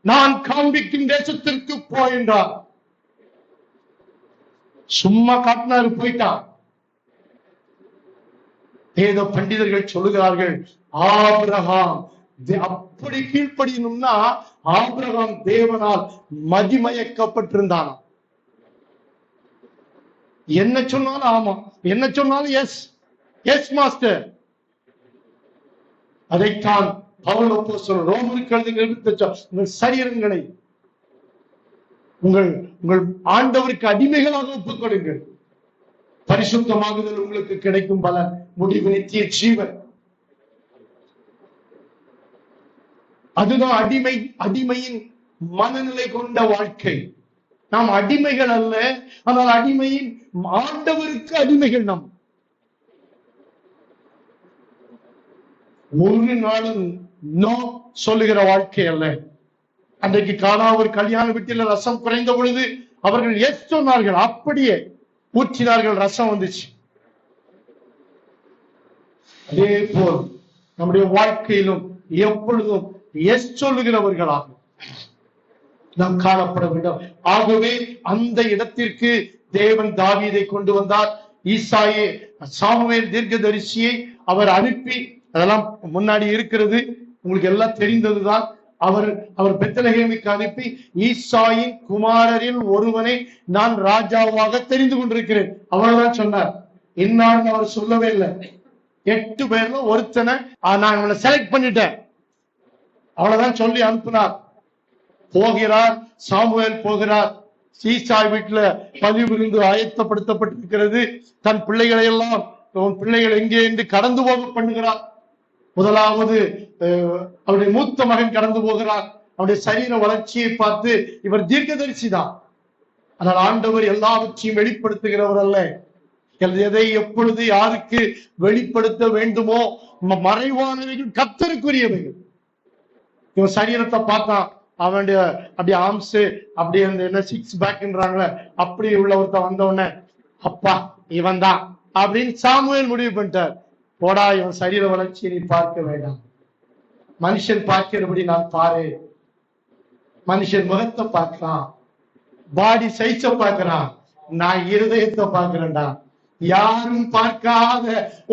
[SPEAKER 1] நான் காண்பிக்கும் தேசத்திற்கு போ என்றார். சும்மா காட்டினாரு, போயிட்டான். வேத பண்டிதர்கள் சொல்லுகிறார்கள், ஆபிரகாம் அப்படி கீழ்ப்படியணும்னா ஆபிரகாம் தேவனால் மதிமயக்கப்பட்டிருந்தான். என்ன சொன்னாலும் ஆமா, என்ன சொன்னாலும் எஸ் எஸ் மாஸ்டர். அதைத்தான் பவுல் அப்போஸ்தலன் ரோமருக்கு எழுதிய உங்கள் சரீரங்களை உங்கள் ஆண்டவருக்கு அடிமைகளாக ஒப்புக் கொடுங்கள், பரிசுத்தமாகுதல் உங்களுக்கு கிடைக்கும் பலன், முடிவு நித்திய ஜீவன். அதுதான் அடிமையின் மனநிலை கொண்ட வாழ்க்கை. நாம் அடிமைகள் அல்ல, ஆனால் அடிமையின் ஆண்டவருக்கு அடிமைகள். நாம் ஒரு நாளும் நோ சொல்லுகிற வாழ்க்கை அல்ல. அன்றைக்கு காணா ஒரு கல்யாண வீட்டில் ரசம் குறைந்த பொழுது அவர்கள் எஸ் சொன்னார்கள், அப்படியே ஊற்றினார்கள், ரசம் வந்துச்சு. அதே போல் நம்முடைய வாழ்க்கையிலும் எப்பொழுதும் எஸ் சொல்லுகிறவர்களாக நாம் காணப்பட வேண்டும். ஆகவே அந்த இடத்திற்கு தேவன் தாவீதை கொண்டு வந்தார். ஈசாயே சாமுவேல் தீர்க்கதரிசியை அவர் அனுப்பி, அதெல்லாம் முன்னாடி இருக்கிறது, உங்களுக்கு எல்லாம் தெரிந்ததுதான். அவர் பெத்லகேமுக்கு அனுப்பி, ஈசாயின் குமாரரில் ஒருவனை நான் ராஜாவாக தெரிந்து கொண்டிருக்கிறேன், அவ்வளவுதான் சொன்னார். இன்னான்னு அவர் சொல்லவே இல்லை. 8 பேர்ல ஒருத்தனை நான் இவனை செலக்ட் பண்ணிட்டேன், அவ்வளவுதான் சொல்லி அனுப்பினார். போகிறார், சாமுவேல் போகிறார். ஈசாய் வீட்டுல பலி விருந்து ஆயத்தப்படுத்தப்பட்டிருக்கிறது. தன் பிள்ளைகளை எல்லாம், பிள்ளைகள் எங்கே என்று கடந்து போக பண்ணுகிறார். முதலாவது அவருடைய மூத்த மகன் கடந்து போகிறார். அவருடைய சரீர வளர்ச்சியை பார்த்து இவர் தீர்க்கதரிசி தான், ஆனால் ஆண்டவர் எல்லாவற்றையும் வெளிப்படுத்துகிறவர் அல்ல. எதை எப்பொழுது யாருக்கு வெளிப்படுத்த வேண்டுமோ மறைவானவைகள் கர்த்தருக்குரியவைகள். இவன் சரீரத்தை பார்த்தான், அவனுடைய அப்படி ஆம்ஸ் அப்படி அந்த என்ன 6 பேக்ன்றாங்களே அப்படி உள்ள ஒருத்தன் வந்த உடனே, அப்பா இவன் தான் அப்படின்னு சாமுவேல் முடிவு பண்ணிட்டார். போடா, இவன் சரீர வளர்ச்சியை நீ பார்க்க வேண்டாம், மனுஷன் பார்க்கிறபடி நான் பாரு. மனுஷன் முகத்தை பார்க்கலாம், பாடி சைஸ பார்க்கிறான், நான் இருதயத்தை பார்க்கிறேன்டா. யாரும் பார்க்காத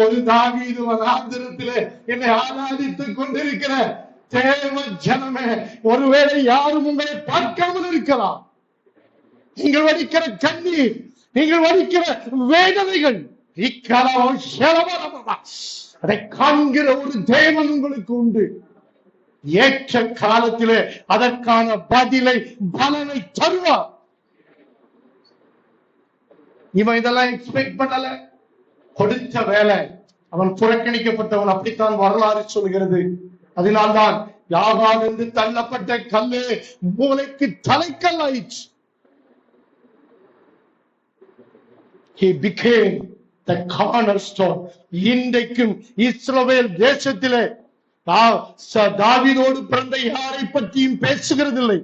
[SPEAKER 1] ஒரு தாவீது வனாந்திரத்திலே என்னை ஆராதித்துக் கொண்டிருக்கிற தேவ ஜனமே, ஒருவேளை யாரும் உங்களை பார்க்காமல் இருக்கலாம். நீங்கள் வடிக்கிற கண்ணீர், நீங்கள் வடிக்கிற வேதனைகள், அதை காண்கிற ஒரு தேவன் உங்களுக்கு உண்டு. ஏற்ற காலத்திலே அதற்கான பதிலை, பலனை தருவார். இவன் இதெல்லாம் எக்ஸ்பெக்ட் பண்ணல, கொடுத்த வேலை. அவன் புறக்கணிக்கப்பட்டவன், அப்படித்தான் வரலாறு சொல்கிறது. அதனால்தான் யாகான் என்று தள்ளப்பட்ட கல்லே மூளைக்கு தலைக்கல் ஆயிற்று. He became the cornerstone. இன்றைக்கும் இஸ்ரவேல் தேசத்திலே தாவீதோடு பிறந்த யாரை பற்றியும் பேசுகிறதில்லை.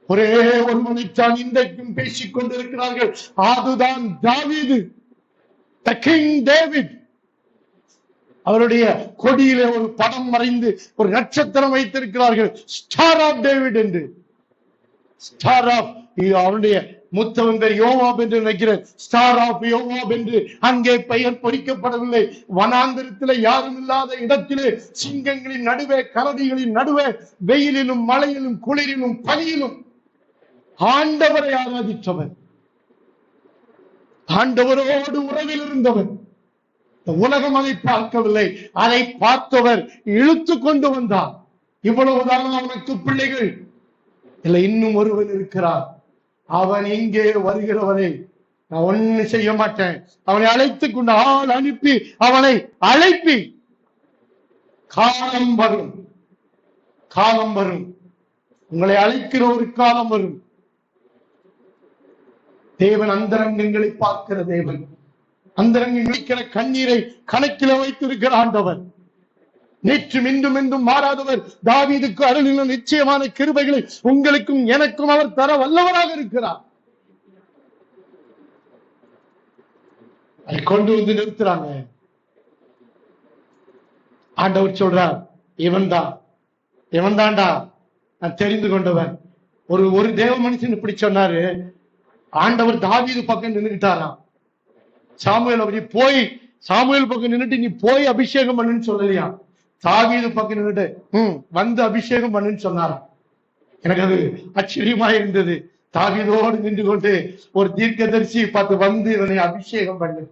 [SPEAKER 1] ஒரே ஒருவனைத்தான் இன்றைக்கும் பேசிக் கொண்டிருக்கிறார்கள், அதுதான் தாவீது, the King David. அவருடைய கொடியிலே ஒரு படம் மறைந்து ஒரு நட்சத்திரம் வைத்திருக்கிறார்கள், ஸ்டார் ஆஃப் டேவிட் என்று. ஸ்டார் ஆஃப், அவருடைய மூத்தவன் பேர் யோவாப் என்று நினைக்கிறேன். ஸ்டார் ஆஃப் யோவாப் என்று அங்கே பெயர் பொறிக்கப்படவில்லை. வனாந்திரத்திலே யாரும் இல்லாத இடத்திலே, சிங்கங்களின் நடுவே, கரடிகளின் நடுவே, வெயிலிலும் மழையிலும் குளிரிலும் பனியிலும் ஆண்டவரை ஆராதித்தவன், ஆண்டவரோடு உறவில் இருந்தவன். உலகம் அதை பார்க்கவில்லை, அதை பார்த்தவர் இழுத்து கொண்டு வந்தார். இவ்வளவுதான் அவனுக்கு பிள்ளைகள் இல்லை, இன்னும் ஒருவன் இருக்கிறார். அவன் இங்கே வருகிறவனை நான் ஒண்ணு செய்ய மாட்டேன், அவனை அழைத்துக் கொண்டு ஆள் அனுப்பி அவனை அழைப்பி. காலம் வரும், காலம் வரும், உங்களை அழைக்கிற ஒரு காலம் வரும். தேவன் அந்தரங்கங்களை பார்க்கிற தேவன், அந்தரங்க நிற்கிற கண்ணீரை கணக்கில வைத்திருக்கிற ஆண்டவர், நேற்றும் இன்றும் என்றும் மாறாதவர், தாவீதுக்கு அருளின நிச்சயமான கிருபைகளை உங்களுக்கும் எனக்கும் அவர் தர வல்லவராக இருக்கிறார். அதை கொண்டு வந்து நிறுத்துறாங்க. ஆண்டவர் சொல்றார், இவன் தான்டா நான் தெரிந்து கொண்டவன். ஒரு தேவ மனுஷன் இப்படி சொன்னாரு. ஆண்டவர் தாவீது பக்கம் நின்றுட்டாராம். சாமுவேல் அப்படி போய் சாமுவேல் பக்கம் நின்றுட்டு நீ போய் அபிஷேகம் பண்ணுன்னு சொல்லலையா, தாவீது பக்கம் நின்றுட்டு வந்து அபிஷேகம் பண்ணுன்னு சொன்னாராம். எனக்கு அது ஆச்சரியமா இருந்தது. தாவீதோடு நின்று கொண்டு ஒரு தீர்க்கதரிசி பார்த்து வந்து இவனை அபிஷேகம் பண்ணு,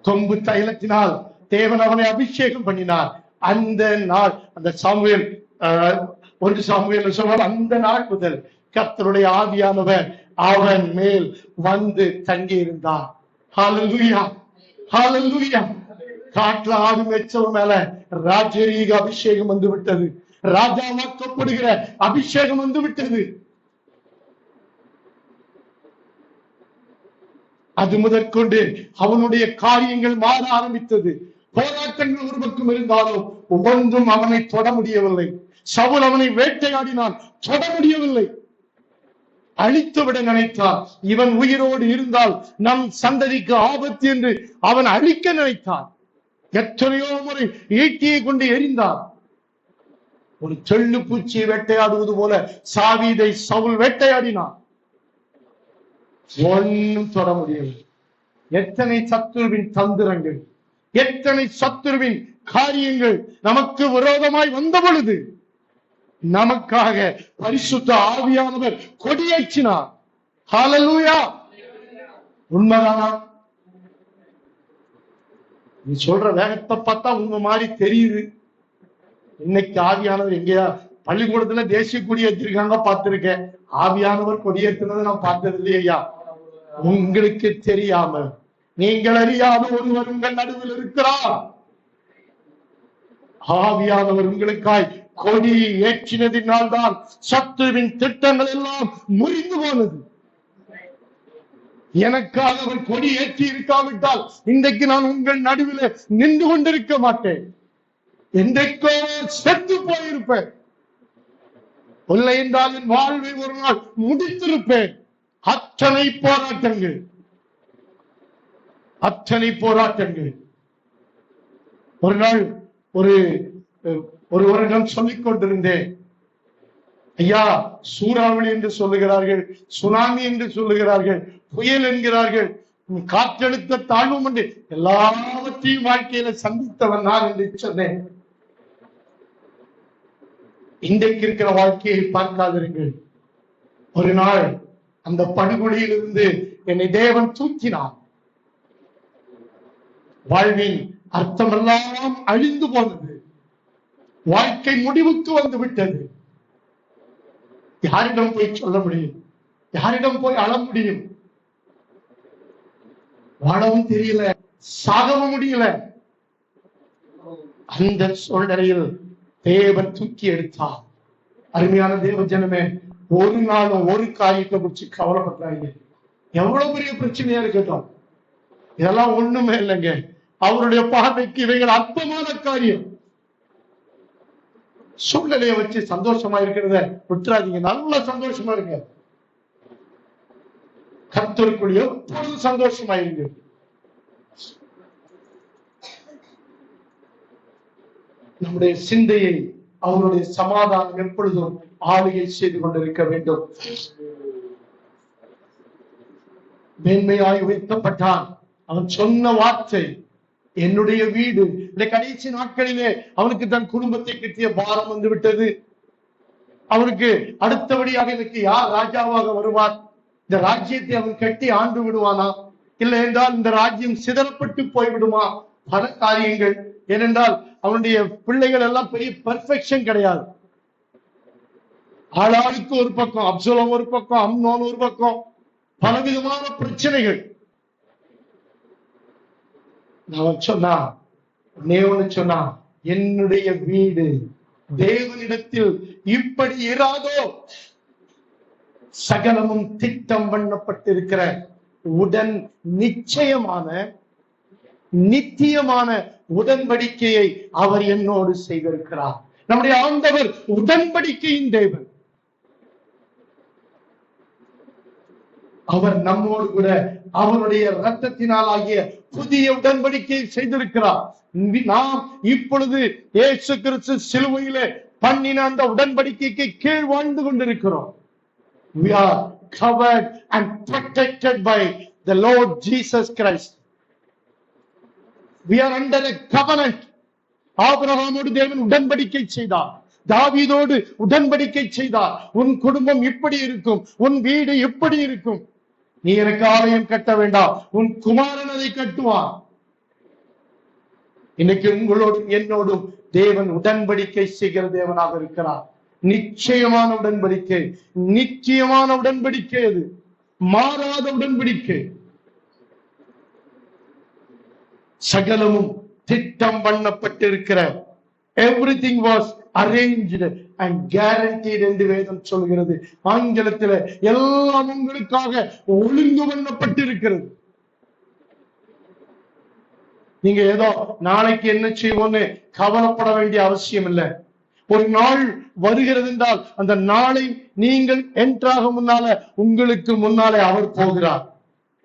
[SPEAKER 1] கொம்பு தைலத்தினால் தேவன் அவனை அபிஷேகம் பண்ணினார். அந்த நாள், அந்த சாமுவேல் 1 சாமுவேல் சொன்னால் அந்த நாள் முதல் கர்த்தருடைய ஆவியானவர் அவன் மேல் வந்து தங்கி இருந்தார். ஹல்லேலூயா, ஹல்லேலூயா. காட்டுல ஆடு மேய்ச்சவன் மேல ராஜரீக அபிஷேகம் வந்து விட்டது, ராஜாவாக்கப்படுகிற அபிஷேகம் வந்து விட்டது. அது முதற்கொண்டு அவனுடைய காரியங்கள் மாற ஆரம்பித்தது. போராட்டங்கள் ஒரு பக்கம் இருந்தாலும் ஒவ்வொன்றும் அவனை தொட முடியவில்லை. சவுல் அவனை வேட்டையாடினான், தொட முடியவில்லை. அழித்துவிட நினைத்தான். இவன் உயிரோடு இருந்தால் நம் சந்ததிக்கு ஆபத்து என்று அவன் அழிக்க நினைத்தான். எத்தனையோ முறை ஈட்டியை கொண்டு எரிந்தான். ஒரு செல்லு பூச்சியை வேட்டையாடுவது போல சாவீதை சவுல் வேட்டையாடினான். ஒன்னும் தொட முடியவில்லை. எத்தனை சத்துருவின் தந்திரங்கள், எத்தனை சத்துருவின் காரியங்கள் நமக்கு விரோதமாய் வந்த பொழுது நமக்காக பரிசுத்த ஆவியானவர் கொடியேற்றினார். ஹல்லேலூயா. உண்மைதானா? நீ சொல்ற வேகத்தை பார்த்தா உண்மை மாதிரி தெரியுது. இன்னைக்கு ஆவியானவர் எங்கேயா பள்ளிக்கூடத்துல தேசிய கொடி ஏற்றிருக்காங்க பார்த்திருக்கேன், ஆவியானவர் கொடியேற்றினதை நான் பார்த்தது இல்லையா? உங்களுக்கு தெரியாம நீங்கள் அறியாத ஒருவர் உங்கள் நடுவில் இருக்கிறார். ஆவியானவர் உங்களுக்காய் கொடி ஏற்றினதினால் தான் சத்துருவின் திட்டங்கள் எல்லாம் முறிந்து போனது. எனக்காக அவர் கொடி ஏற்றி இருக்காவிட்டால் இன்றைக்கு நான் உங்கள் நடுவில் நின்று கொண்டிருக்க மாட்டேன். என்றைக்கோ செத்து போயிருப்பேன். இல்லை என்றால் என் வாழ்வை ஒரு நாள் முடித்திருப்பேன். அத்தனை போராட்டங்கள், அத்தனை போராட்டங்கள். ஒரு நாள் ஒரு வருடம் சொல்லிக் கொண்டிருந்தேன், ஐயா சூறாவளி என்று சொல்லுகிறார்கள், சுனாமி என்று சொல்லுகிறார்கள், புயல் என்கிறார்கள், காற்றழுத்த தாழ்வும் என்று எல்லாவற்றையும் வாழ்க்கையில சந்தித்தவன் நான் என்று சொன்னேன். இன்றைக்கு இருக்கிற வாழ்க்கையை பார்க்காதிருங்கள். ஒரு நாள் அந்த படுகொலியில் இருந்து என்னை தேவன் தூக்கினார். வாழ்வின் அர்த்தமெல்லாம் அழிந்து போனது. வாழ்க்கை முடிவுக்கு வந்து விட்டது. யாரிடம் போய் சொல்ல முடியும்? யாரிடம் போய் அழ முடியும்? வாழவும் தெரியல, சாகவும் முடியல. அந்த சூழ்நிலையில் தேவன் தூக்கி எடுத்தார். அருமையான தேவ ஜனமே, ஒரு நாளும் ஒரு காரியத்தை குறிச்சு கவலைப்பட்டாங்க. எவ்வளவு பெரிய பிரச்சனையா இருக்கட்டும், இதெல்லாம் ஒண்ணுமே இல்லைங்க. அவருடைய பார்வைக்கு இவைகள் அற்பமான காரியம். சூழ்நிலையை வச்சு சந்தோஷமா இருக்கிறத விட்டுறாதீங்க. நல்ல சந்தோஷமா இருங்க. கர்த்தருக்குள் எப்பொழுதும் சந்தோஷமா இருங்க. நம்முடைய சிந்தையை அவருடைய சமாதானம் எப்பொழுதும் ஆளுகை செய்து கொண்டிருக்க வேண்டும். மேன்மையாய் உயர்த்தப்பட்டான். அவன் சொன்ன வார்த்தை, என்னுடைய வீடு. இந்த கடைசி நாட்களிலே அவனுக்கு தன் குடும்பத்தை கட்டிய பாரம் வந்து விட்டது. அவனுக்கு அடுத்தபடியாக எனக்கு யார் ராஜாவாக வருவார்? இந்த ராஜ்யத்தை அவன் கட்டி ஆண்டு விடுவானா, இல்லை என்றால் இந்த ராஜ்யம் சிதறப்பட்டு போய்விடுமா? பல காரியங்கள். ஏனென்றால் அவனுடைய பிள்ளைகள் எல்லாம் பெரிய பெர்ஃபெக்ஷன் கிடையாது. ஆளாளுக்கு ஒரு பக்கம், அப்சலோம் ஒரு பக்கம், அம்னோன் ஒரு பக்கம், பலவிதமான பிரச்சனைகள். அவன் சொன்னா, என்னுடைய வீடு தேவனிடத்தில் இப்படி இராதோ? சகலமும் திட்டம் பண்ணப்பட்டிருக்கிற உடன் நிச்சயமான நித்தியமான உடன்படிக்கையை அவர் என்னோடு செய்திருக்கிறார். நம்முடைய ஆண்டவர் உடன்படிக்கையின் தேவன். அவர் நம்மோடு கூட அவருடைய இரத்தத்தினால் ஆகிய புதிய உடன்படிக்கையை செய்திருக்கிறார். நாம் இப்பொழுது இயேசு கிறிஸ்து சிலுவையிலே பண்ணின அந்த உடன்படிக்கைக்கு கீழ் வாழ்ந்து கொண்டிருக்கிறோம். We are covered and protected by the Lord Jesus Christ. We are under a covenant. ஆபிரகாமோடு தேவன் உடன்படிக்கை செய்தார், தாவீதோடு உடன்படிக்கை செய்தார். உன் குடும்பம் இப்படி இருக்கும், உன் வீடு இப்படி இருக்கும், நீ எனக்கு ஆலயம் கட்ட வேண்டாம், உன் குமாரன் அதை கட்டுவான். இன்னைக்கு உங்களோடும் என்னோடும் தேவன் உடன்படிக்கை செய்கிற தேவனாக இருக்கிறார். நிச்சயமான உடன்படிக்கை, நிச்சயமான உடன்படிக்கை, அது மாறாத உடன்படிக்கை. சகலமும் திட்டம் பண்ணப்பட்டிருக்கிற, everything was arranged and guaranteed என்று வேதம் சொல்கிறது. ஆங்கிலத்தில் எல்லாம் உங்களுக்காக ஒழுங்கு பண்ணப்பட்டிருக்கிறது. நீங்க ஏதோ நாளைக்கு என்ன செய்வோன்னு கவலைப்பட வேண்டிய அவசியம் இல்லை. ஒரு நாள் வருகிறது என்றால் அந்த நாளை நீங்கள் என்றாக முன்னால உங்களுக்கு முன்னாலே அவர் போகிறார்.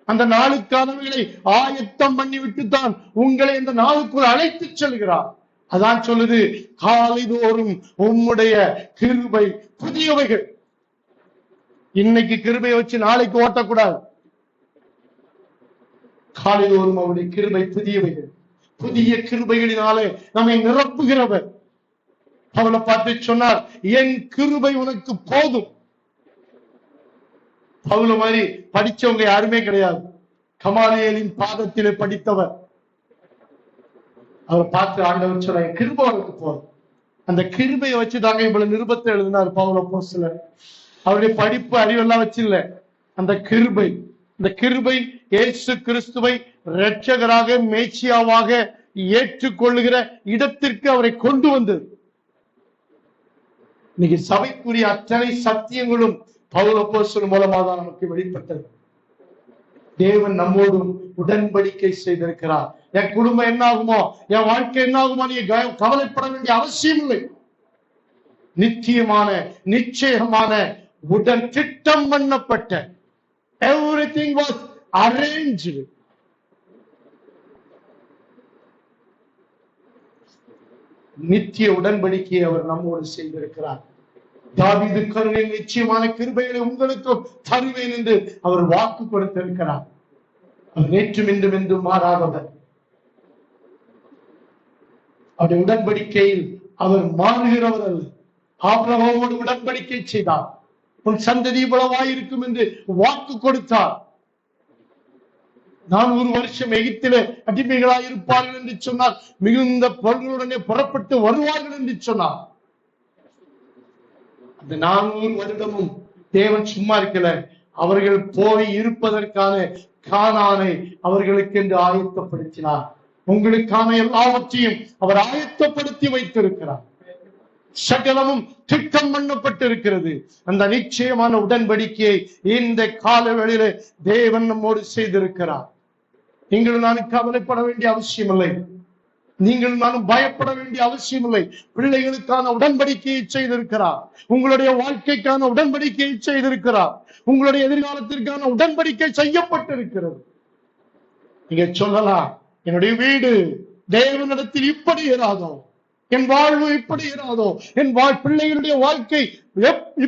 [SPEAKER 1] அந்த நாளுக்கானவர்களை ஆயத்தம் பண்ணிவிட்டு தான் உங்களை இந்த நாளுக்குள் அழைத்து செல்கிறார். அதான் சொல்லுது, காலைதோறும் உம்முடைய கிருபை புதியவைகள். இன்னைக்கு கிருபை வச்சு நாளைக்கு ஓட்டக்கூடாது. காலைதோறும் அவருடைய கிருபை புதியவைகள். புதிய கிருபைகளினாலே நம்மை நிரப்புகிறவர். அவளை பார்த்து சொன்னார், என் கிருபை உனக்கு போதும். பவுல மாதிரி படிச்சவங்க யாருமே கிடையாது. கமாலியலின் பாதத்திலே படித்தவர். அவர் பார்த்து ஆண்டவர் சொன்ன, கிருபை உனக்கு போதும். அந்த கிருபையை வச்சுதாங்க இவ்வளவு நிருபத்தை எழுதினார் பவுல் அப்போஸ்தலர். அவருடைய படிப்பு அறிவெல்லாம் வச்சு இல்ல, அந்த கிருபை. இந்த கிருபை இயேசு கிறிஸ்துவை இரட்சகராக மேசியாவாக ஏற்றுக்கொள்ளுகிற இடத்திற்கு அவரை கொண்டு வந்தது. இன்னைக்கு சபைக்குரிய அத்தனை சத்தியங்களும் பவுல் அப்போஸ்தலர் மூலமாக தான் நமக்கு வெளிப்பட்டது. தேவன் நம்மோடும் உடன்படிக்கை செய்திருக்கிறார். என் குடும்பம் என்ன ஆகுமோ, என் வாழ்க்கை என்ன ஆகுமோ, நீ கவலைப்பட வேண்டிய அவசியம் இல்லை. நிச்சயமான நிச்சயமான உடன் திட்டம் பண்ணப்பட்ட, everything was arranged. நித்திய உடன்படிக்கையை அவர் நம்மோடு செய்திருக்கிறார். தாவீது கருணை நிச்சயமான கிருபைகளை உங்களுக்கு தருவேன் என்று அவர் வாக்கு கொடுத்திருக்கிறார். அவர் நேற்றும் இன்றும் என்றும் மாறாதவர். அவருடைய உடன்படிக்கையில் அவர் மாறுகிறவர் அல்ல. ஆபிரகாமோடு உடன்படிக்கை செய்தார், உன் சந்ததி இவ்வளவாயிருக்கும் என்று வாக்கு கொடுத்தார். 400 வருஷம் எகிப்திலே அடிமைகளாய் இருப்பார்கள் என்று சொன்னார். மிகுந்த பொருளுடனே புறப்பட்டு வருவார்கள் என்று சொன்னார். அந்த 400 வருடமும் தேவன் சும்மா இருக்கல. அவர்கள் போய் இருப்பதற்கான கானானை அவர்களுக்கு என்று ஆயத்தப்படுத்தினார். உங்களுக்கான எல்லாவற்றையும் அவர் ஆயத்தப்படுத்தி வைத்திருக்கிறார். சகலமும் திட்டம் பண்ணப்பட்டிருக்கிறது. அந்த நிச்சயமான உடன்படிக்கையை இந்த காலவெளியிலே தேவன் நம்மோடு செய்திருக்கிறார். நீங்கள் நானும் கவலைப்பட வேண்டிய அவசியம் இல்லை. நீங்கள் நானும் பயப்பட வேண்டிய அவசியம் இல்லை. பிள்ளைகளுக்கான உடன்படிக்கையை செய்திருக்கிறார். உங்களுடைய வாழ்க்கைக்கான உடன்படிக்கையை செய்திருக்கிறார். உங்களுடைய எதிர்காலத்திற்கான உடன்படிக்கை செய்யப்பட்டிருக்கிறது. நீங்க சொல்லலாம், என்னுடைய வீடு தேவனிடத்தில் இப்படி இராதோ, என் வாழ்வு இப்படி இராதோ, என் பிள்ளைகளுடைய வாழ்க்கை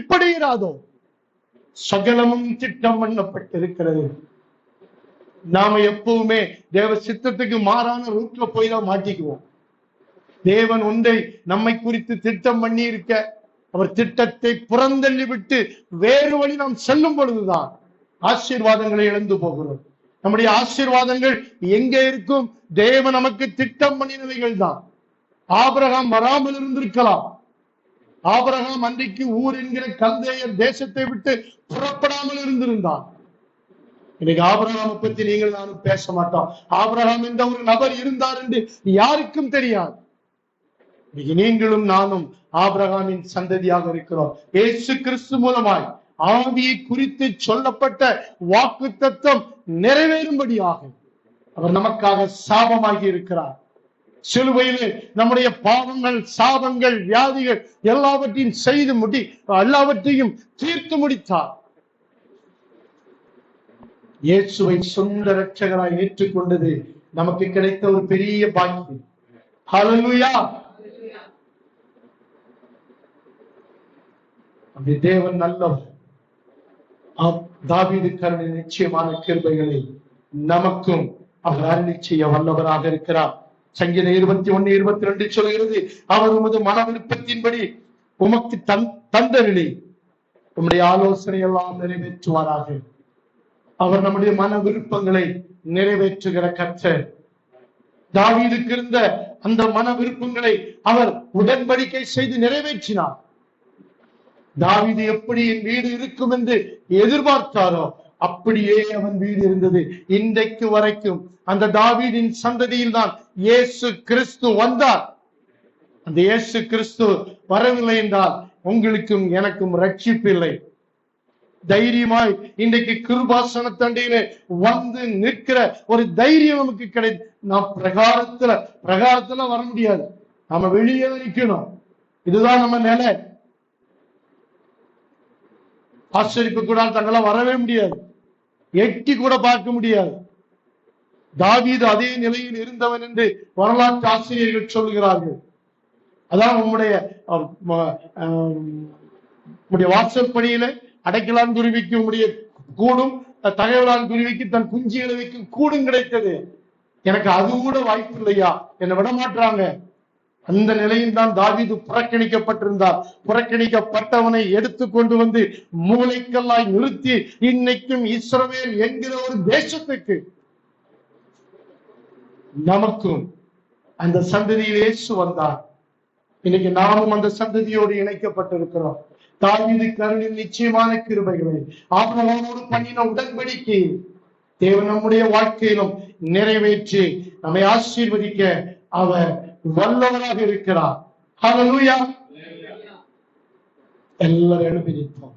[SPEAKER 1] இப்படி இராதோ. சகலமும் திட்டம் பண்ணப்பட்டிருக்கிறது. நாம எப்பவுமே தேவ சித்தத்துக்கு மாறான ரூட்ல போய் தான் மாட்டிக்குவோம். தேவன் ஒன்றை நம்மை குறித்து திட்டம் பண்ணி இருக்க, அவர் திட்டத்தை புறந்தள்ளி விட்டு வேறு வழி நாம் செல்லும் பொழுதுதான் ஆசீர்வாதங்களை இழந்து போகிறோம். நம்முடைய ஆசீர்வாதங்கள் எங்கே இருக்கும்? தேவன் நமக்கு திட்டம் பண்ணினவைகள் தான். ஆபிரகாம் வராமல் இருந்திருக்கலாம். ஆபிரகாம் அன்றைக்கு ஊர் என்கிற கல்தேயர் தேசத்தை விட்டு புறப்படாமல் இருந்திருந்தான். இன்னைக்கு ஆபிரகாமை பத்தி நீங்கள் நானும் பேச மாட்டோம். ஆபிரகாம் என்ற ஒரு நபர் இருந்தார் என்று யாருக்கும் தெரியாது. இன்னைக்கு நீங்களும் நானும் ஆபிரகாமின் சந்ததியாக இருக்கிறோம். இயேசு கிறிஸ்து மூலமாய் ஆவியை குறித்து சொல்லப்பட்ட வாக்கு தத்துவம் நிறைவேறும்படியாக அவர் நமக்காக சாபமாகி இருக்கிறார். சிலுவையில் நம்முடைய பாவங்கள், சாபங்கள், வியாதிகள் எல்லாவற்றையும் எல்லாவற்றையும் தீர்த்து முடித்தார். இயேசுவை சொந்த இரட்சகராய் ஏற்றுக்கொண்டது நமக்கு கிடைத்த ஒரு பெரிய பாக்கியம். ஹல்லேலூயா. அப்படி தேவன் நல்லவர். தாவீதுக்கு நிச்சயமான கிருபைகளை நமக்கும் அவர் அருளி செய்ய வல்லவராக இருக்கிறார். சங்கீதம் 21:22 சொல்கிறது, அவர் உமது மன விருப்பத்தின்படி உமக்கு தந்தருளி உம்முடைய ஆலோசனை எல்லாம் நிறைவேற்றுவாராக. அவர் நம்முடைய மன விருப்பங்களை நிறைவேற்றுகிற கர்த்தர். தாவீதுக்கு இருந்த அந்த மன விருப்பங்களை அவர் உடன்படிக்கை செய்து நிறைவேற்றினார். தாவீது எப்படி என் வீடு இருக்கும் என்று எதிர்பார்த்தாரோ அப்படியே அவன் வீடு இருந்தது. இன்றைக்கு வரைக்கும் அந்த தாவீதின் சந்ததியில் தான் இயேசு கிறிஸ்து வந்தார். அந்த இயேசு கிறிஸ்து வரவில்லை என்றால் உங்களுக்கும் எனக்கும் ரட்சிப்பு இல்லை. தைரியமாய் இன்றைக்கு கிருபாசன தண்டையிலே வந்து நிற்கிற ஒரு தைரியம் நமக்கு கிடையாது. நாம் பிரகாரத்துல வர முடியாது, நம்ம வெளியே நிற்கணும். இதுதான் நம்ம நிலை. ஆச்சரிப்பு கூட தங்களாம் வரவே முடியாது, எட்டி கூட பார்க்க முடியாது. தாவீது அதே நிலையில் இருந்தவன் என்று வரலாற்று ஆசிரியர்கள் சொல்லுகிறார்கள். அதான் உம்முடைய வாட்ஸ்அப் பணியில அடைக்கலான் குருவிக்கு உம்முடைய கூடும், தகவலான் குருவிக்கு தன் குஞ்சிகளை வைக்கும் கூடும் கிடைத்தது. எனக்கு அது கூட வாய்ப்பு இல்லையா, என்னை விட மாட்டாங்க. அந்த நிலையில் தான் தாவீது புறக்கணிக்கப்பட்டிருந்தார். புறக்கணிக்கப்பட்டவனை எடுத்து கொண்டு வந்து மூளைக்கல்லாய் நிறுத்தி இன்னைக்கும் இஸ்ரவேல் என்கிற ஒரு தேசத்துக்கு நமக்கும் அந்த சந்ததியில் இயேசு வந்தார். இன்னைக்கு நாமும் அந்த சந்ததியோடு இணைக்கப்பட்டிருக்கிறோம். தாவீது கருணின் நிச்சயமான கிருபைகளை ஆபிரகாமோடு பண்ணின உடன்படிக்கை தேவன் நம்முடைய வாழ்க்கையிலும் நிறைவேற்றி நம்மை ஆசீர்வதிக்க அவர் வல்லவராக இருக்கிறார். ஹல்லேலூயா. எல்லாரும் எழுப்பி நிற்போம்.